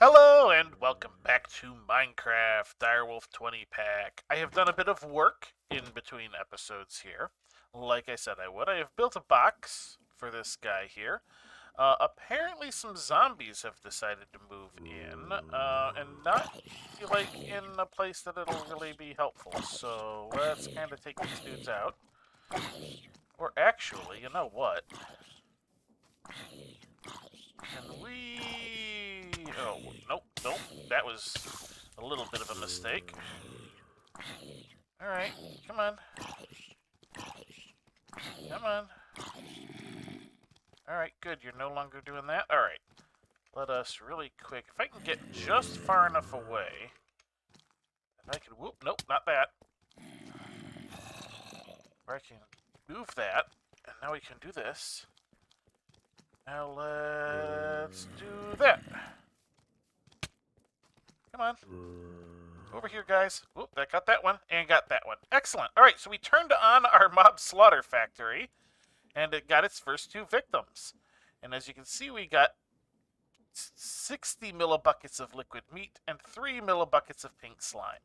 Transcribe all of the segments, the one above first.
Hello and welcome back to Minecraft Direwolf20 pack. I have done a bit of work in between episodes here. Like I said I would. I have built a box for this guy here. Apparently some zombies have decided to move in, and not like in a place that it'll really be helpful. So let's kind of take these dudes out. Or actually, you know what? Can we... Oh, nope, nope. That was a little bit of a mistake. Alright, come on. Come on. Alright, good. You're no longer doing that. Alright. Let us really quick... If I can get just far enough away... If I can... Whoop, nope, not that. Where I can move that. And now we can do this. Now let's do that. Come on. Over here, guys. Whoop, that got that one, and got that one. Excellent. Alright, so we turned on our mob slaughter factory, and it got its first two victims. And as you can see, we got 60 millibuckets of liquid meat and 3 millibuckets of pink slime.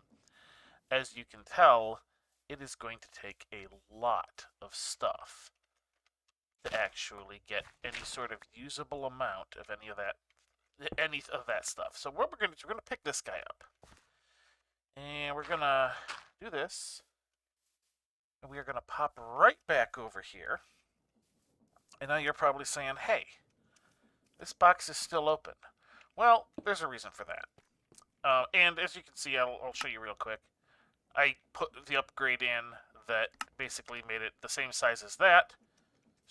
As you can tell, it is going to take a lot of stuff to actually get any sort of usable amount of any of that stuff. So what we're going to pick this guy up. And we're going to do this. And we are going to pop right back over here. And now you're probably saying, hey, this box is still open. Well, there's a reason for that. And as you can see, I'll show you real quick. I put the upgrade in that basically made it the same size as that.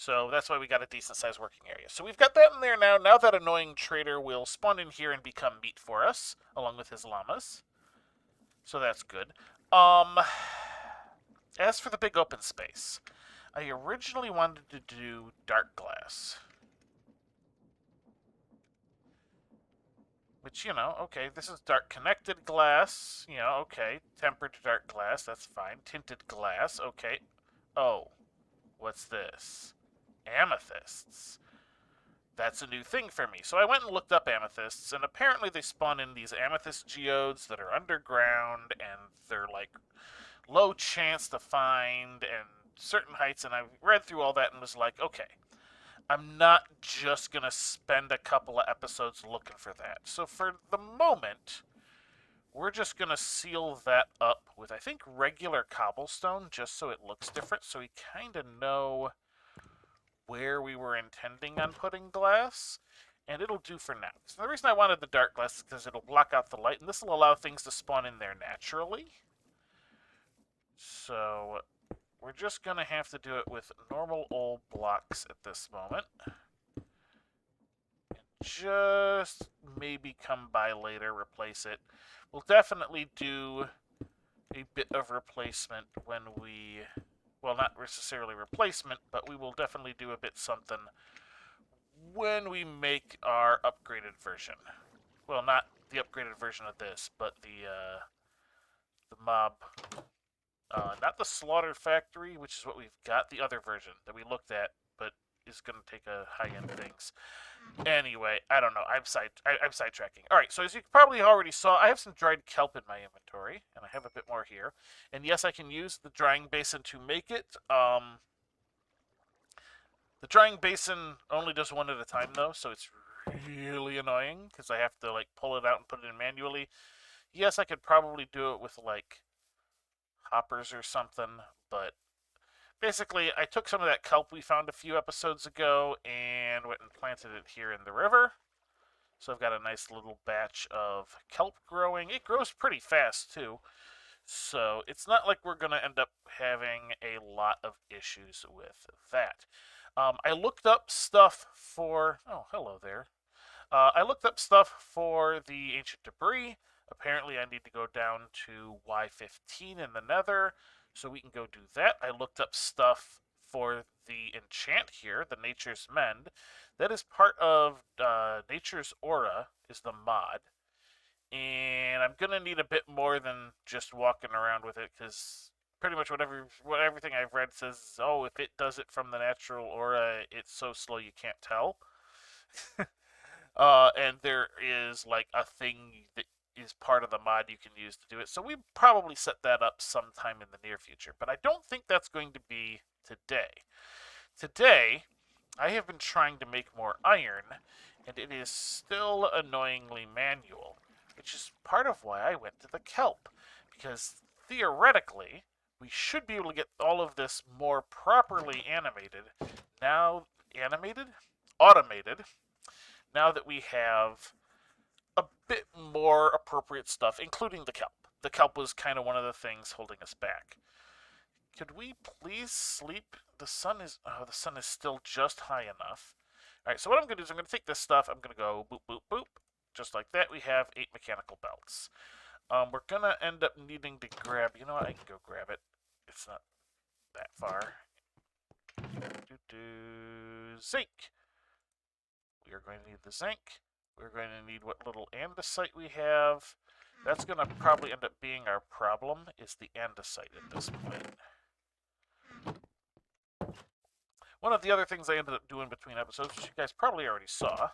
So that's why we got a decent sized working area. So we've got that in there now. Now that annoying trader will spawn in here and become meat for us, along with his llamas. So that's good. As for the big open space, I originally wanted to do dark glass. Which, okay, this is dark connected glass. Okay. Tempered dark glass, that's fine. Tinted glass, okay. Oh, what's this? Amethysts. That's a new thing for me. So I went and looked up amethysts, and apparently they spawn in these amethyst geodes that are underground, and they're like low chance to find, and certain heights, and I read through all that and was like, okay, I'm not just going to spend a couple of episodes looking for that. So for the moment, we're just going to seal that up with, I think, regular cobblestone, just so it looks different, so we kind of know where we were intending on putting glass, and it'll do for now. So the reason I wanted the dark glass is because it'll block out the light, and this will allow things to spawn in there naturally. So we're just going to have to do it with normal old blocks at this moment. Just maybe come by later, replace it. We'll definitely do a bit of replacement when we... Well, not necessarily replacement, but we will definitely do a bit something when we make our upgraded version. Well, not the upgraded version of this, but the mob... not the slaughter factory, which is what we've got, the other version that we looked at, but is going to take a high-end things. Anyway, I don't know. I'm sidetracking. All right, so as you probably already saw, I have some dried kelp in my inventory, and I have a bit more here. And yes, I can use the drying basin to make it. The drying basin only does one at a time, though, so it's really annoying because I have to like pull it out and put it in manually. Yes, I could probably do it with like hoppers or something, but basically, I took some of that kelp we found a few episodes ago and went and planted it here in the river. So I've got a nice little batch of kelp growing. It grows pretty fast, too. So it's not like we're going to end up having a lot of issues with that. I looked up stuff for... Oh, hello there. I looked up stuff for the ancient debris. Apparently, I need to go down to Y15 in the nether, so we can go do that. I looked up stuff for the enchant here, the Nature's Mend. That is part of Nature's Aura, is the mod. And I'm going to need a bit more than just walking around with it, because pretty much everything I've read says, oh, if it does it from the natural aura, it's so slow you can't tell. And there is like a thing that is part of the mod you can use to do it. So we probably set that up sometime in the near future, but I don't think that's going to be today. Today, I have been trying to make more iron, and it is still annoyingly manual, which is part of why I went to the kelp, because theoretically, we should be able to get all of this more properly automated, now that we have a bit more appropriate stuff, including the kelp. The kelp was kind of one of the things holding us back. Could we please sleep? The sun is still just high enough. All right, so what I'm going to do is I'm going to take this stuff. I'm going to go boop, boop, boop. Just like that, we have 8 mechanical belts. We're going to end up needing to grab... You know what? I can go grab it. It's not that far. Zinc. We are going to need the zinc. We're going to need what little andesite we have. That's going to probably end up being our problem, is the andesite at this point. One of the other things I ended up doing between episodes, which you guys probably already saw,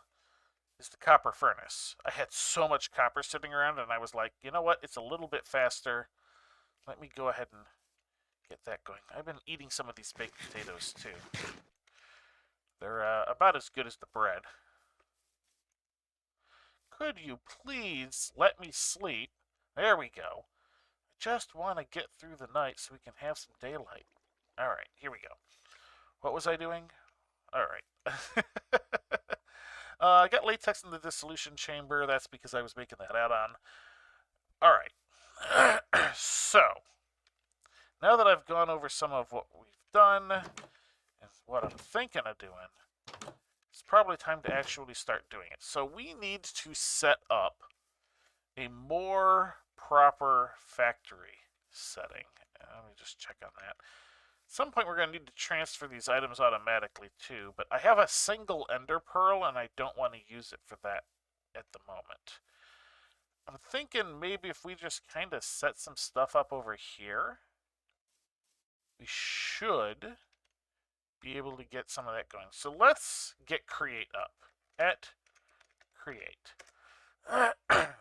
is the copper furnace. I had so much copper sitting around, and I was like, you know what? It's a little bit faster. Let me go ahead and get that going. I've been eating some of these baked potatoes, too. They're about as good as the bread. Could you please let me sleep? There we go. I just want to get through the night so we can have some daylight. All right, here we go. What was I doing? All right. I got latex in the dissolution chamber. That's because I was making that add-on. All right. So, now that I've gone over some of what we've done and what I'm thinking of doing, it's probably time to actually start doing it. So we need to set up a more proper factory setting. Let me just check on that. At some point we're going to need to transfer these items automatically too, but I have a single ender pearl and I don't want to use it for that at the moment. I'm thinking maybe if we just kind of set some stuff up over here, we should be able to get some of that going. So let's get create up. At create.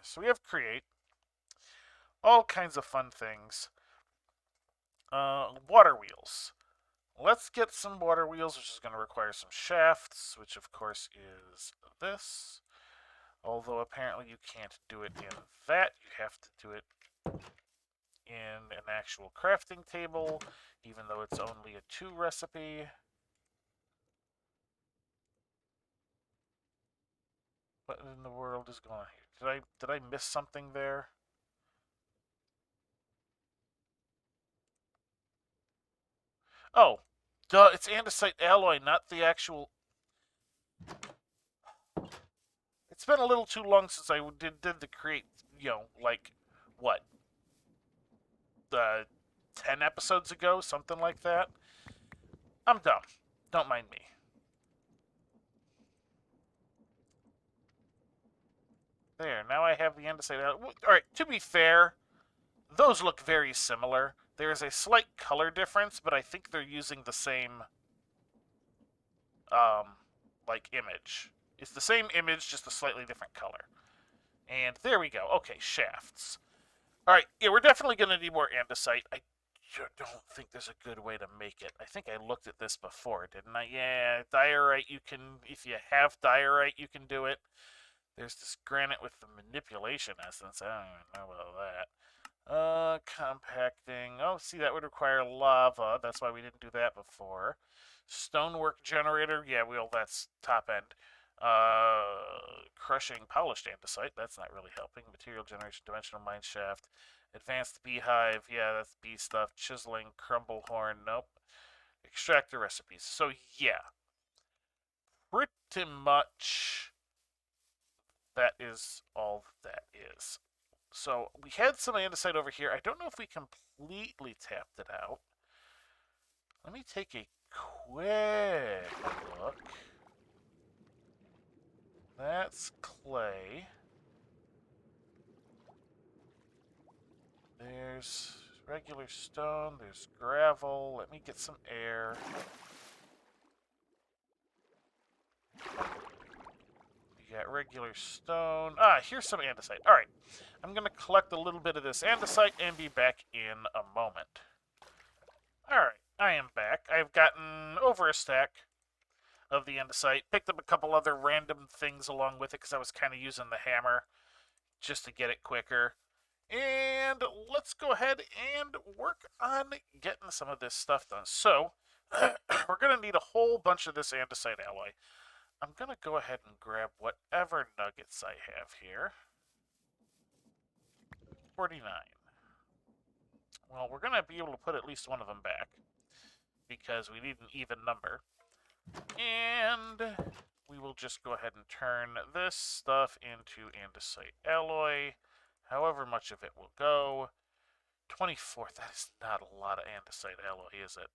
So we have create. All kinds of fun things. Water wheels. Let's get some water wheels, which is going to require some shafts, which of course is this. Although apparently you can't do it in that. You have to do it in an actual crafting table, even though it's only a 2 recipe. What in the world is going on here? Did I miss something there? Oh, duh, it's andesite alloy, not the actual... It's been a little too long since I did the create, like, what? 10 episodes ago? Something like that? I'm dumb. Don't mind me. There, now I have the andesite alloy. Alright, to be fair, those look very similar. There is a slight color difference, but I think they're using the same, like, image. It's the same image, just a slightly different color. And there we go. Okay, shafts. Alright, yeah, we're definitely going to need more andesite. I don't think there's a good way to make it. I think I looked at this before, didn't I? Yeah, diorite, you can, if you have diorite, you can do it. There's this granite with the manipulation essence. I don't even know about that. Compacting. Oh, see, that would require lava. That's why we didn't do that before. Stonework generator. Yeah, well, that's top end. Crushing polished andesite. That's not really helping. Material generation, dimensional mine shaft. Advanced beehive. Yeah, that's bee stuff. Chiseling, crumble horn. Nope. Extractor recipes. So, yeah. Pretty much that is all that is. So we had some andesite over here. I don't know if we completely tapped it out. Let me take a quick look. That's clay. There's regular stone. There's gravel. Let me get some air. We got regular stone. Ah, here's some andesite. All right. I'm going to collect a little bit of this andesite and be back in a moment. All right. I am back. I've gotten over a stack of the andesite. Picked up a couple other random things along with it because I was kind of using the hammer just to get it quicker. And let's go ahead and work on getting some of this stuff done. So, we're going to need a whole bunch of this andesite alloy. I'm going to go ahead and grab whatever nuggets I have here. 49. Well, we're going to be able to put at least one of them back because we need an even number. And we will just go ahead and turn this stuff into andesite alloy. However much of it will go. 24, that is not a lot of andesite alloy, is it?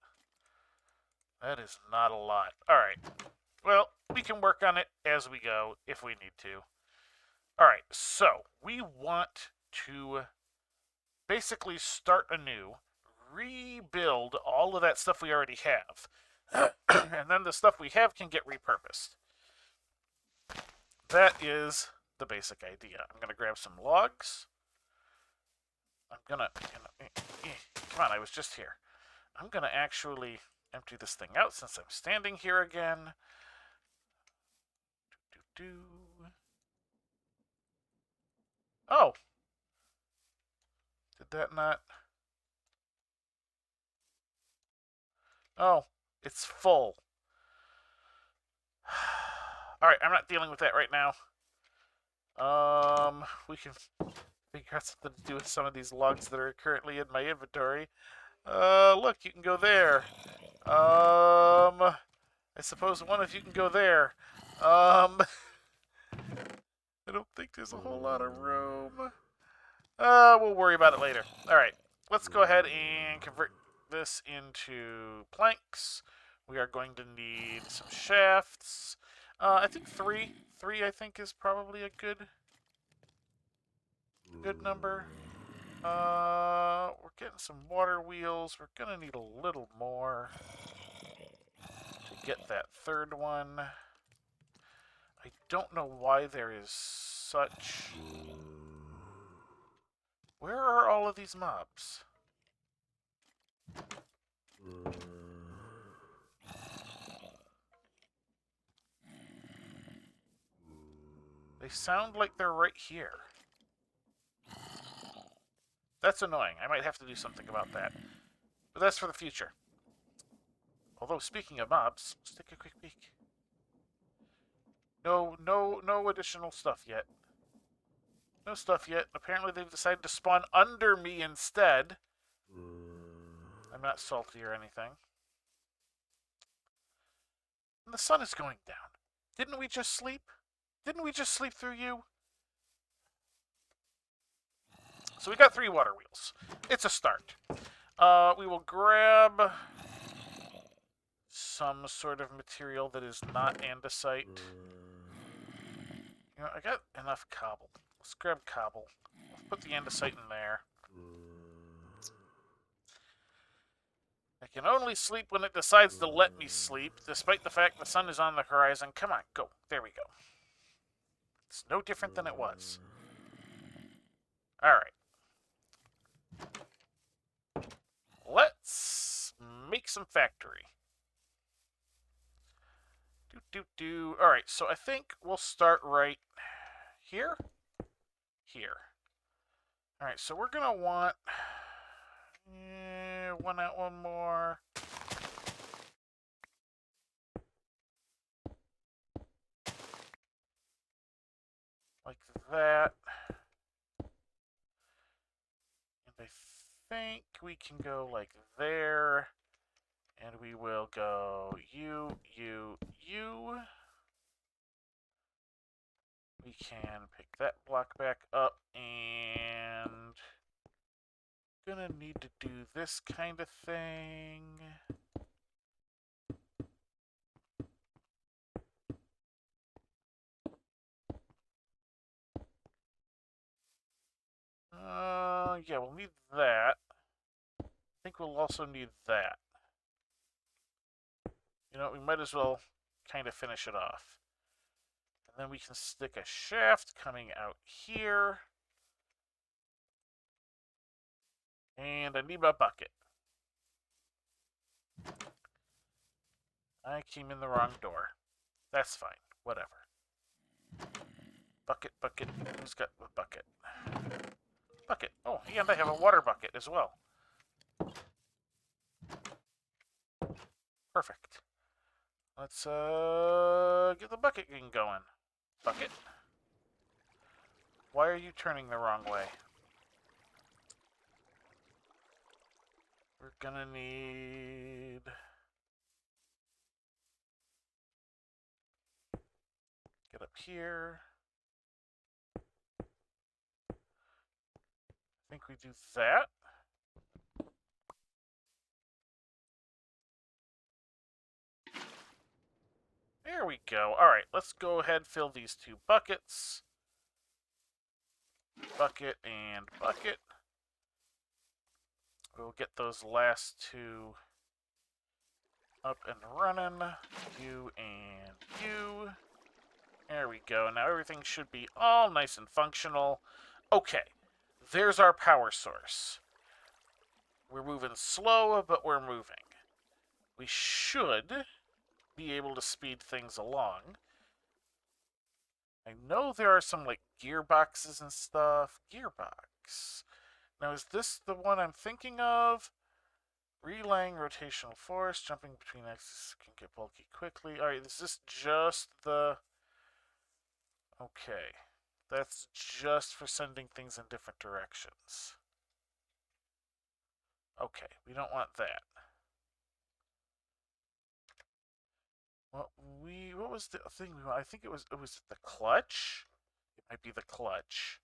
That is not a lot. Alright. Well, we can work on it as we go if we need to. Alright, so we want to basically start anew, rebuild all of that stuff we already have, and then the stuff we have can get repurposed. That is the basic idea. I'm going to grab some logs. I'm going to... Come on, I was just here. I'm going to actually empty this thing out since I'm standing here again. Oh! Did that not... Oh, it's full. Alright, I'm not dealing with that right now. We can figure out something to do with some of these logs that are currently in my inventory. Look, you can go there. I suppose one of you can go there. I don't think there's a whole lot of room. We'll worry about it later. Alright, let's go ahead and convert this into planks. We are going to need some shafts. I think three. Three, I think, is probably a good number. We're getting some water wheels. We're going to need a little more to get that third one. I don't know why there is such... Where are all of these mobs? They sound like they're right here. That's annoying. I might have to do something about that. But that's for the future. Although, speaking of mobs, let's take a quick peek. No additional stuff yet. No stuff yet. Apparently they've decided to spawn under me instead. I'm not salty or anything. And the sun is going down. Didn't we just sleep? Didn't we just sleep through you? So we got 3 water wheels. It's a start. We will grab some sort of material that is not andesite. You know, I got enough cobble. Let's grab cobble. Put the andesite in there. I can only sleep when it decides to let me sleep, despite the fact the sun is on the horizon. Come on, go. There we go. It's no different than it was. Alright. Let's make some factory. Alright, so I think we'll start right here. Here. Alright, so we're going to want... one out, one more. Like that. And I think we can go like there. And we will go you. We can pick that block back up and gonna need to do this kind of thing. Yeah, we'll need that. I think we'll also need that. You know, we might as well kind of finish it off. Then we can stick a shaft coming out here. And I need my bucket. I came in the wrong door. That's fine. Whatever. Bucket, bucket. Who's got the bucket? Bucket. Oh, and I have a water bucket as well. Perfect. Let's get the bucket going. Bucket. Why are you turning the wrong way? We're gonna need... Get up here. I think we do that. There we go. Alright, let's go ahead and fill these 2 buckets. Bucket and bucket. We'll get those last 2 up and running. You and you. There we go. Now everything should be all nice and functional. Okay, there's our power source. We're moving slow, but we're moving. We should be able to speed things along. I know there are some, like, gearboxes and stuff. Gearbox. Now, is this the one I'm thinking of? Relaying rotational force, jumping between axes can get bulky quickly. Alright, is this just the... Okay. That's just for sending things in different directions. Okay, we don't want that. What was the thing we want? I think it was the clutch? It might be the clutch.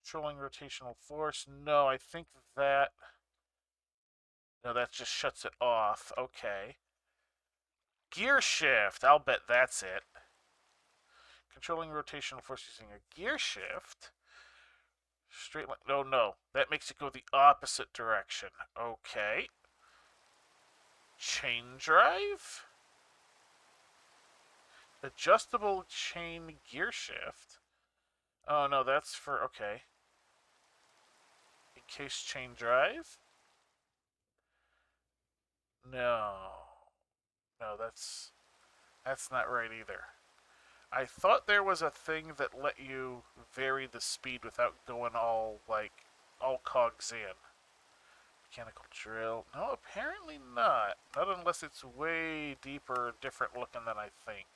Controlling rotational force. No, I think that... No, that just shuts it off. Okay. Gear shift. I'll bet that's it. Controlling rotational force using a gear shift. Straight line. No, no. That makes it go the opposite direction. Okay. Chain drive? Adjustable chain gear shift. Oh, no, that's for... Okay. Encase chain drive? No. No, that's not right either. I thought there was a thing that let you vary the speed without going all cogs in. Mechanical drill. No, apparently not. Not unless it's way deeper, different looking than I think.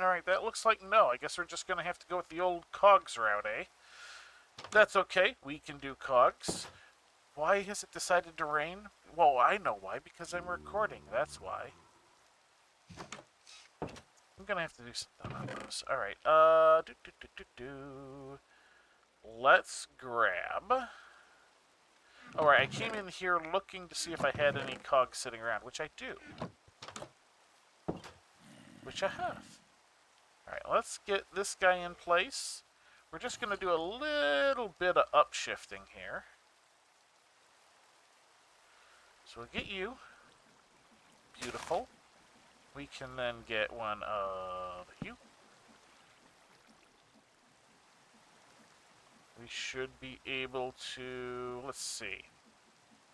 Alright, that looks like no. I guess we're just going to have to go with the old cogs route, eh? That's okay. We can do cogs. Why has it decided to rain? Well, I know why. Because I'm recording. That's why. I'm going to have to do something on those. Alright, let's grab... Alright, I came in here looking to see if I had any cogs sitting around, which I do. Which I have. Alright, let's get this guy in place. We're just going to do a little bit of upshifting here. So we'll get you. Beautiful. We can then get one of you. We should be able to... Let's see.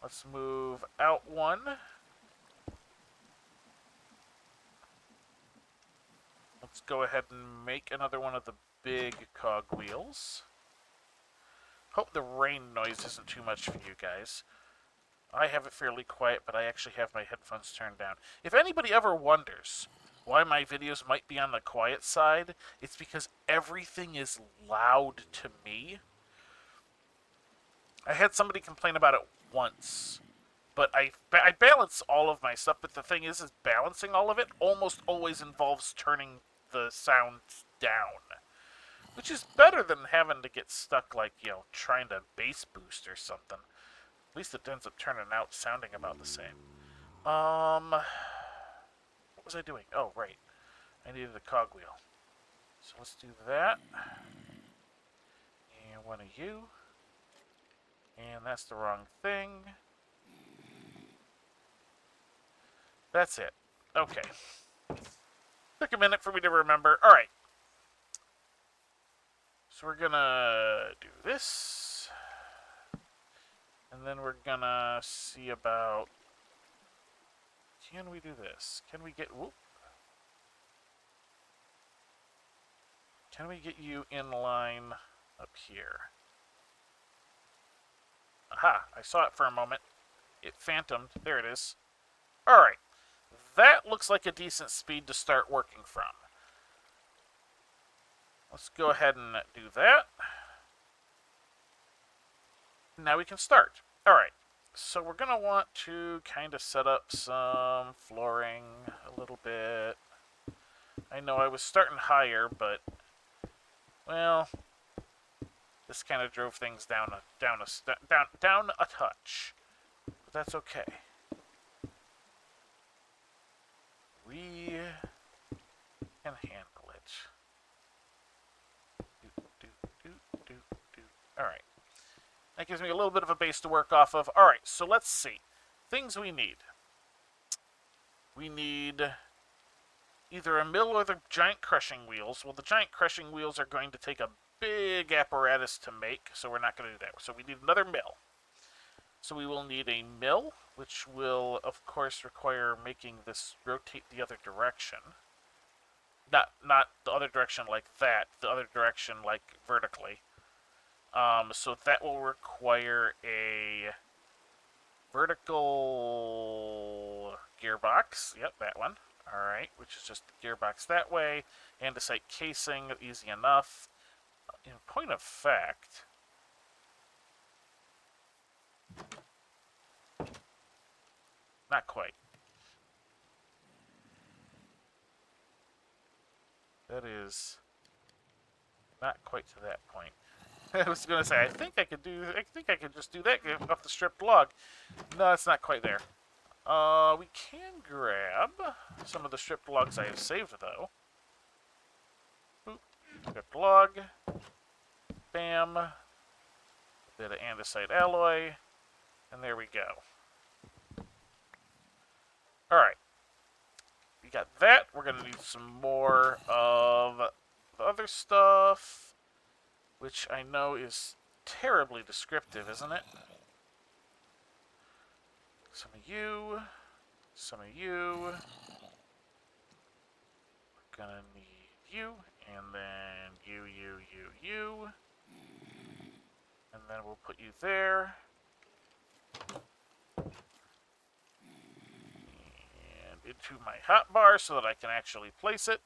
Let's move out one. Let's go ahead and make another one of the big cog wheels. Hope the rain noise isn't too much for you guys. I have it fairly quiet, but I actually have my headphones turned down. If anybody ever wonders why my videos might be on the quiet side, it's because everything is loud to me. I had somebody complain about it once, but I balance all of my stuff, but the thing is balancing all of it almost always involves turning the sound down, which is better than having to get stuck, like, you know, trying to bass boost or something. At least it ends up turning out sounding about the same. What was I doing? Oh, right. I needed a cogwheel. So let's do that. And one of you. And that's the wrong thing. That's it. Okay. Took a minute for me to remember. All right. So we're gonna do this. And then we're gonna see about... Can we do this? Can we get... Whoop. Can we get you in line up here? Aha! I saw it for a moment. It phantomed. There it is. Alright. That looks like a decent speed to start working from. Let's go ahead and do that. Now we can start. Alright. So we're going to want to kind of set up some flooring a little bit. I know I was starting higher, but... Well... This kind of drove things down a touch. But that's okay. We can handle it. Alright. That gives me a little bit of a base to work off of. Alright, so let's see. Things we need. We need either a mill or the giant crushing wheels. Well, the giant crushing wheels are going to take a big apparatus to make, so we're not going to do that. So we need another mill. So we will need a mill, which will, of course, require making this rotate the other direction. Not the other direction like that, the other direction like vertically. So that will require a vertical gearbox. Yep, that one. Alright, which is just the gearbox that way. Andesite casing, easy enough. In point of fact... Not quite. That is not quite to that point. I was going to say, I think I could just do that off the stripped log. No, it's not quite there. We can grab some of the stripped logs I have saved, though. Boop. Stripped log. Bam. A bit of andesite alloy. And there we go. Alright. We got that. We're going to need some more of the other stuff, which I know is terribly descriptive, isn't it? Some of you. Some of you. We're going to need you. And then you. And then we'll put you there. And into my hotbar so that I can actually place it.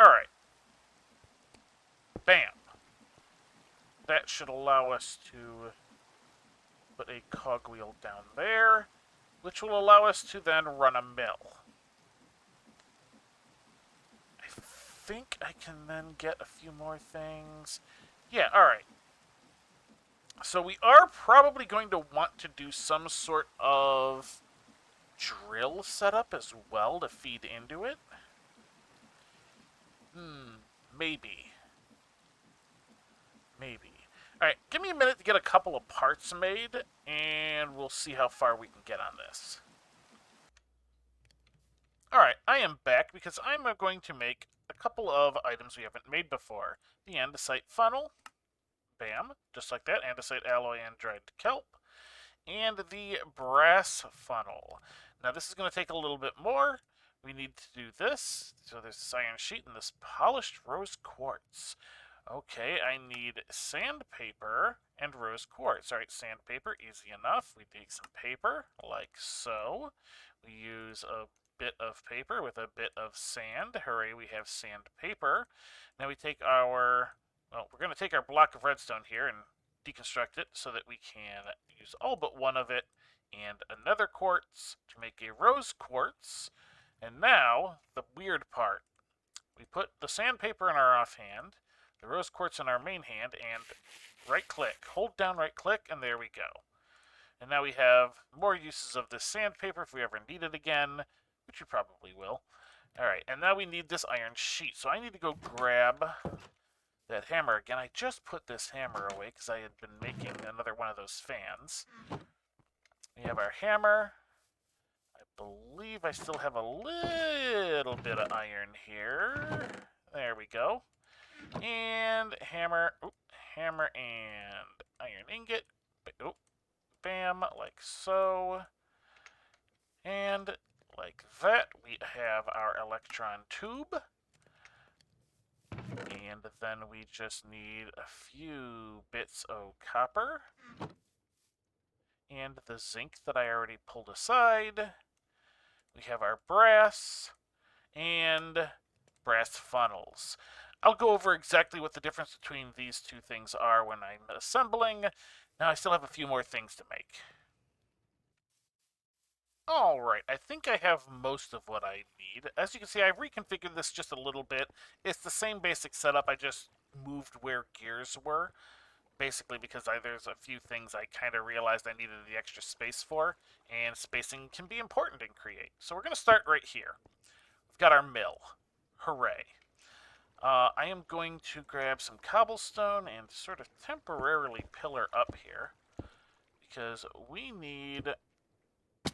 Alright. Bam. That should allow us to put a cogwheel down there, which will allow us to then run a mill. I think I can then get a few more things. Yeah, alright. So we are probably going to want to do some sort of drill setup as well to feed into it. Maybe. Alright, give me a minute to get a couple of parts made, and we'll see how far we can get on this. Alright, I am back because I'm going to make a couple of items we haven't made before. The andesite funnel. Bam. Just like that. Andesite alloy and dried kelp. And the brass funnel. Now this is going to take a little bit more. We need to do this. So there's this iron sheet and this polished rose quartz. Okay, I need sandpaper and rose quartz. Alright, sandpaper, easy enough. We take some paper, like so. We use a bit of paper with a bit of sand. Hooray, we have sandpaper. Now we take our... Well, we're going to take our block of redstone here and deconstruct it so that we can use all but one of it and another quartz to make a rose quartz. And now, the weird part. We put the sandpaper in our offhand, the rose quartz in our main hand, and right-click. Hold down right-click, and there we go. And now we have more uses of this sandpaper if we ever need it again, which we probably will. Alright, and now we need this iron sheet. So I need to go grab that hammer again. I just put this hammer away because I had been making another one of those fans. We have our hammer. I believe I still have a little bit of iron here. There we go. And hammer, hammer and iron ingot. Bam, like so. And like that, we have our electron tube. And then we just need a few bits of copper. And the zinc that I already pulled aside. We have our brass and brass funnels. I'll go over exactly what the difference between these two things are when I'm assembling. Now I still have a few more things to make. Alright, I think I have most of what I need. As you can see, I've reconfigured this just a little bit. It's the same basic setup, I just moved where gears were. Basically because there's a few things I kind of realized I needed the extra space for, and spacing can be important in Create. So we're going to start right here. We've got our mill. Hooray. I am going to grab some cobblestone and sort of temporarily pillar up here, because we need a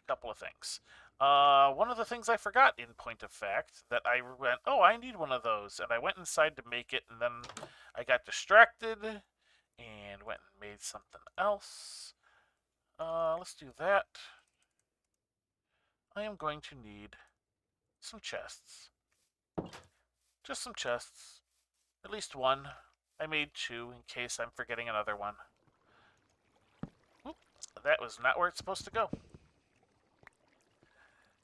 couple of things. One of the things I forgot, in point of fact, that I went, oh, I need one of those, and I went inside to make it, and then I got distracted and went and made something else. Let's do that. I am going to need some chests. Just some chests. At least one. I made two in case I'm forgetting another one. Oop, that was not where it's supposed to go.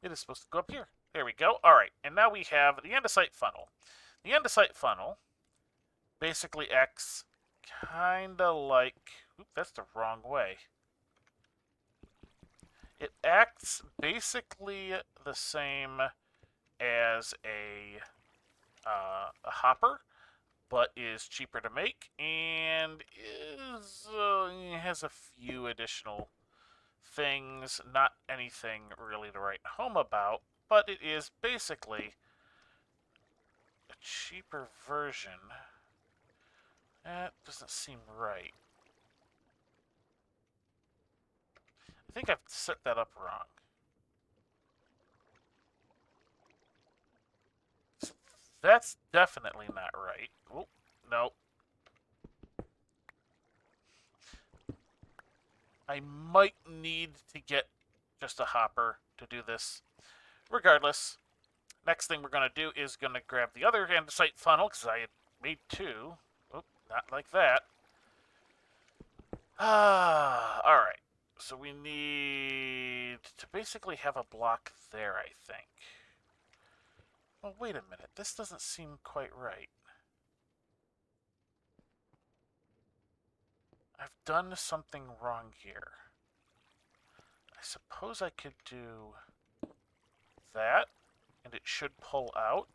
It is supposed to go up here. There we go. Alright, and now we have the andesite funnel. The andesite funnel basically acts kinda like... Oop, that's the wrong way. It acts basically the same as a hopper, but is cheaper to make, and has a few additional things. Not anything really to write home about, but it is basically a cheaper version. That doesn't seem right. I think I've set that up wrong. That's definitely not right. Oh, no. I might need to get just a hopper to do this. Regardless, next thing we're going to do is going to grab the other andesite funnel, because I had made two. Oh, not like that. Alright. So we need to basically have a block there, I think. Oh, wait a minute. This doesn't seem quite right. I've done something wrong here. I suppose I could do that, and it should pull out.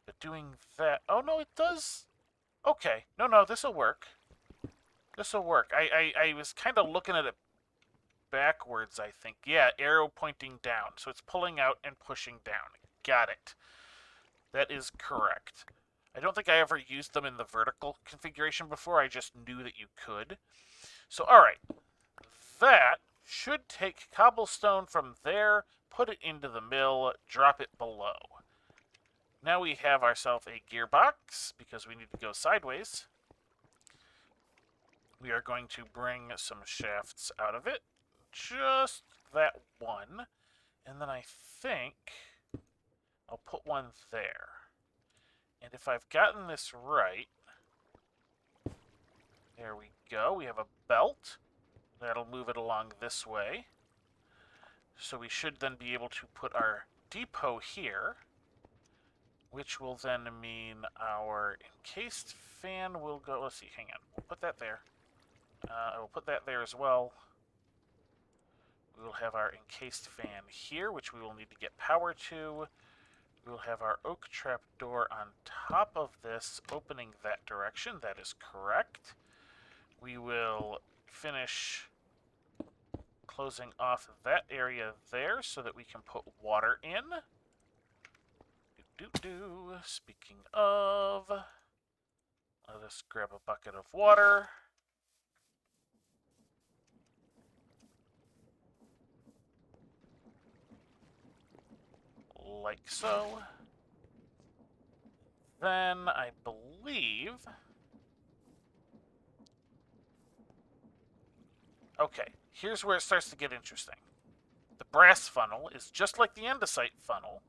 But doing that... Oh, no, it does... Okay. No, this'll work. This'll work. I was kind of looking at it backwards, I think. Yeah, arrow pointing down. So it's pulling out and pushing down. Got it. That is correct. I don't think I ever used them in the vertical configuration before. I just knew that you could. So, alright. That should take cobblestone from there, put it into the mill, drop it below. Now we have ourselves a gearbox, because we need to go sideways. We are going to bring some shafts out of it. Just that one. And then I think I'll put one there. And if I've gotten this right, there we go. We have a belt. That'll move it along this way. So we should then be able to put our depot here, which will then mean our encased fan will go... Let's see, hang on. We'll put that there. I will put that there as well. We will have our encased fan here, which we will need to get power to. We will have our oak trap door on top of this, opening that direction. That is correct. We will finish closing off that area there so that we can put water in. Speaking of, let us grab a bucket of water. like so. Then I believe... Okay, here's where it starts to get interesting. The brass funnel is just like the andesite funnel,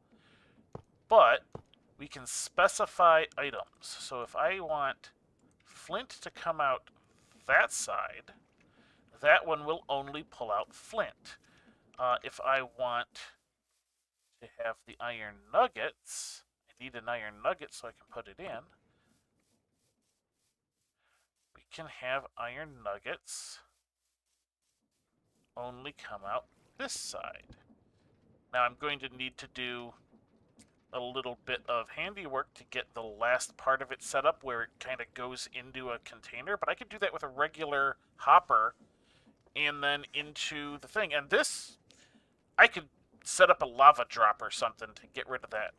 but we can specify items. So if I want flint to come out that side, that one will only pull out flint. If I want to have the iron nuggets, I need an iron nugget so I can put it in. We can have iron nuggets only come out this side. Now I'm going to need to do a little bit of handiwork to get the last part of it set up where it kind of goes into a container, but I could do that with a regular hopper and then into the thing. And this, I could set up a lava drop or something to get rid of that.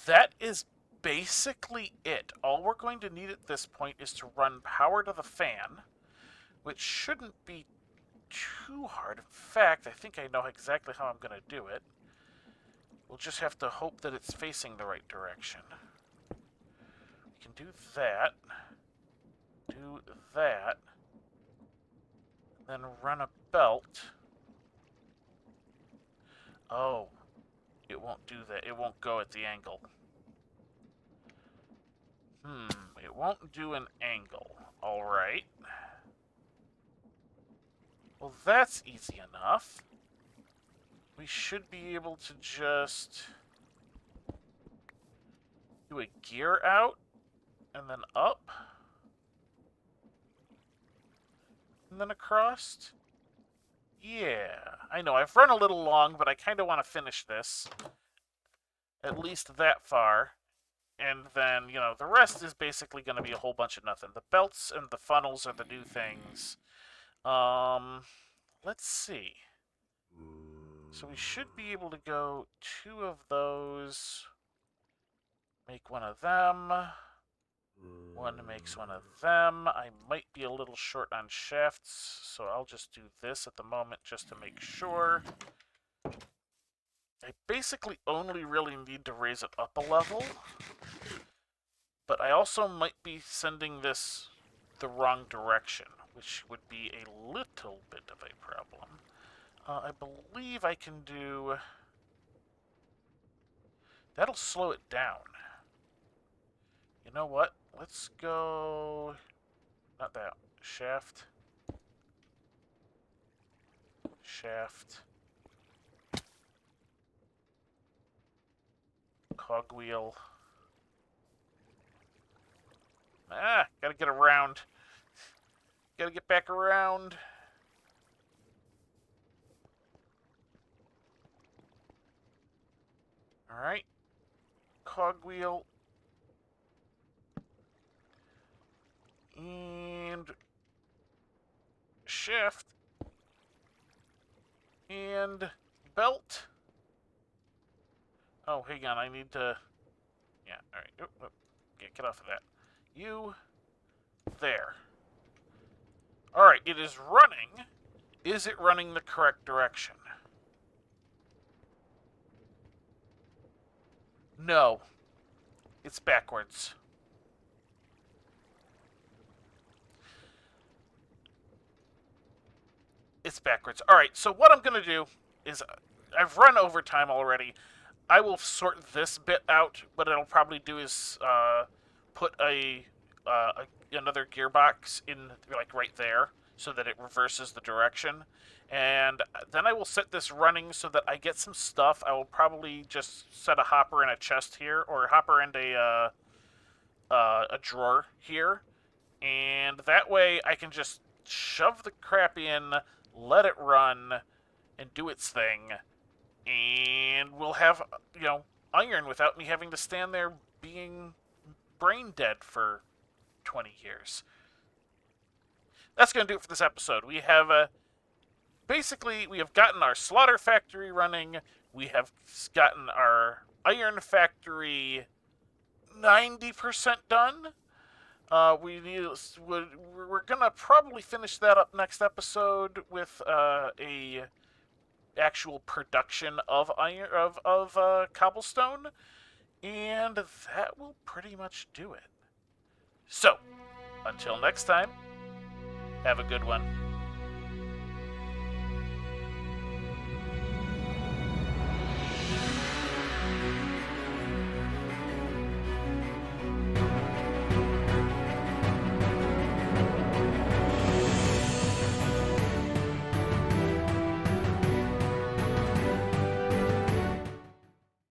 That is basically it. All we're going to need at this point is to run power to the fan, which shouldn't be too hard. In fact, I think I know exactly how I'm going to do it. We'll just have to hope that it's facing the right direction. We can do that. Do that. Then run a belt. Oh, it won't do that. It won't go at the angle. It won't do an angle. All right. Well, that's easy enough. We should be able to just do a gear out and then up and then across. Yeah, I know I've run a little long, but I kind of want to finish this at least that far. And then, you know, the rest is basically going to be a whole bunch of nothing. The belts and the funnels are the new things. Let's see. So we should be able to go 2 of those, make one of them, one makes one of them. I might be a little short on shafts, so I'll just do this at the moment just to make sure. I basically only really need to raise it up a level, but I also might be sending this the wrong direction, which would be a little bit of a problem. I believe I can do... That'll slow it down. You know what? Let's go... Not that. Shaft. Shaft. Cogwheel. Ah, gotta get around. Gotta get back around. Alright. Cogwheel. And shift. And belt. Oh, hang on, I need to... Yeah, alright. Yeah, get off of that. You. There. Alright, it is running. Is it running the correct direction? No. It's backwards. It's backwards. Alright, so what I'm going to do is... I've run overtime already. I will sort this bit out. What it'll probably do is put another gearbox in, like, right there, so that it reverses the direction. And then I will set this running so that I get some stuff. I will probably just set a hopper in a chest here, or a hopper and a drawer here. And that way I can just shove the crap in, let it run, and do its thing. And we'll have, you know, iron without me having to stand there being brain dead for 20 years. That's going to do it for this episode. We have, basically, we have gotten our slaughter factory running. We have gotten our iron factory 90% done. We're going to probably finish that up next episode with actual production of iron of cobblestone, and that will pretty much do it. So, until next time, have a good one.